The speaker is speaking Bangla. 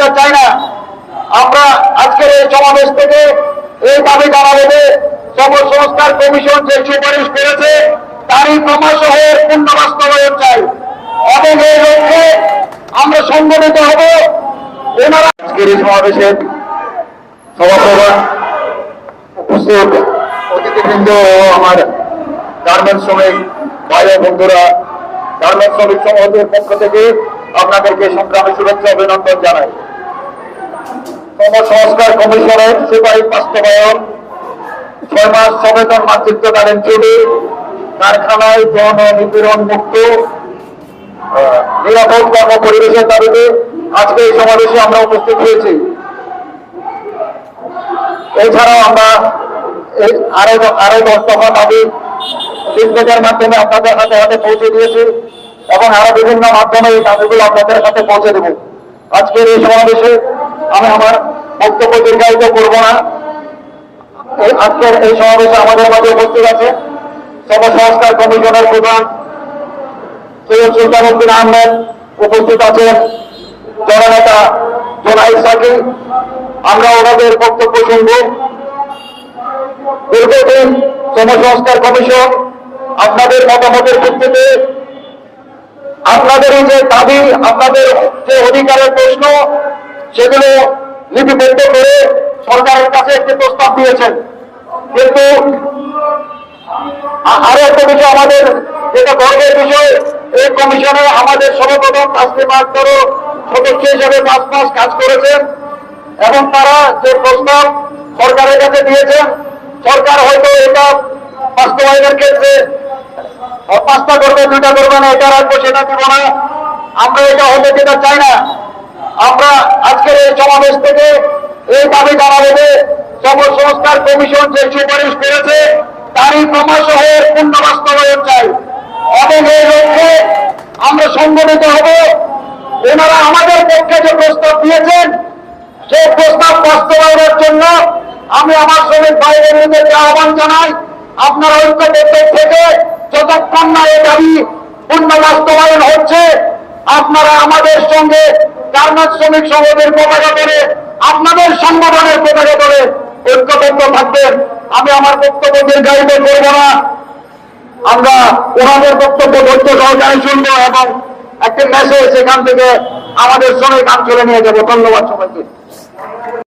যেতে চাই না। আমরা আজকের এই সমাবেশ থেকে এই দাবি জানাবো যে সংস্কার কমিশন যে সুপারিশ করেছে তারই ক্রমশঃ পূর্ণ বাস্তবায়ন চাই এবং এই লক্ষ্যে আমরা সংগঠিত হব। এনারা আজকের এই সমাবেশের সভাপতি উপস্থিত অতিথিবৃন্দ ও আমার গার্মেন্টস শ্রমিক ভাই ও বন্ধুরা, গার্মেন্টস শ্রমিক সংগঠনের পক্ষ থেকে আপনাদেরকে সংগ্রামী শুভেচ্ছা অভিনন্দন জানাই। সংস্কার কমিশনের সুপারিশ বাস্তবায়ন, 6 মাস সচেতন মাতৃত্বকালীন ছুটি, কারখানায় যৌন নিপীড়ন মুক্ত নিরাপদ কর্ম পরিবেশের দাবিতে আজকে এই সমাবেশে আমরা উপস্থিত হয়েছি। এছাড়াও আমরা আরো 10 দফা দাবি লিফলেটের মাধ্যমে আপনাদের হাতে হাতে পৌঁছে দিয়েছি এবং আরো বিভিন্ন মাধ্যমে এই দাবিগুলো আপনাদের হাতে পৌঁছে দেব। আজকের এই সমাবেশে আমি আমার বক্তব্য দীর্ঘায়িত করব না। আজকের এই সমাবেশে আমাদের মাঝে উপস্থিত আছে সংস্কার কমিশনের প্রধান সৈয়দ সুলতান উদ্দিন আহমেদ, উপস্থিত আছেন জননেতা জোনায়েদ সাকি। আমরা ওনাদের বক্তব্য শুনব। দীর্ঘদিন সংস্কার কমিশন আপনাদের মতামতের ভিত্তিতে আপনাদের যে দাবি, আপনাদের যে অধিকারের প্রশ্ন, সেগুলো লিপিবদ্ধ করে সরকারের কাছে একটি প্রস্তাব দিয়েছেন। কিন্তু আরো একটা বিষয় আমাদের যেটা গর্বের বিষয়, এই কমিশনে আমাদের সর্বপ্রথম তাসলিমা আক্তারও সদস্য হিসেবে 5 মাস কাজ করেছেন এবং তারা যে প্রস্তাব সরকারের কাছে দিয়েছেন, সরকার হয়তো এটা বাস্তবায়নের ক্ষেত্রে 5টা করবে, 2টা করবে না, এটা রাখবো সেটা দিব না। আমরা এটা হতে যেতে চাই না। আমরা আজকের এই সমাবেশ থেকে এই দাবি জানাবো যে সংস্কার কমিশন যে সুপারিশ করেছে তারই ক্রমশঃ পূর্ণ বাস্তবায়ন চাই এবং এই লক্ষ্যে আমরা সংগঠিত হব। এনারা আমাদের পক্ষে যে প্রস্তাব দিয়েছেন সেই প্রস্তাব বাস্তবায়নের জন্য আমি আমার শ্রমিক ভাই বোনদেরকে আহ্বান জানাই, আপনারা ঐক্যবদ্ধ থেকে যতক্ষণ না এই দাবি পূর্ণ বাস্তবায়ন হচ্ছে আপনারা আমাদের সঙ্গে গার্মেন্টস শ্রমিক সংগঠনের পতাকা ধরে, আপনাদের সংগঠনের পতাকা ধরে ঐক্যবদ্ধ থাকবেন। আমি আমার বক্তব্য দীর্ঘায়িত করব না। আমরা ওনাদের বক্তব্য ধৈর্য সহকারে শুনবো এবং একটি মেসেজ এখান থেকে আমাদের শ্রমিক অঞ্চলে নিয়ে যাবো। ধন্যবাদ সবাইকে।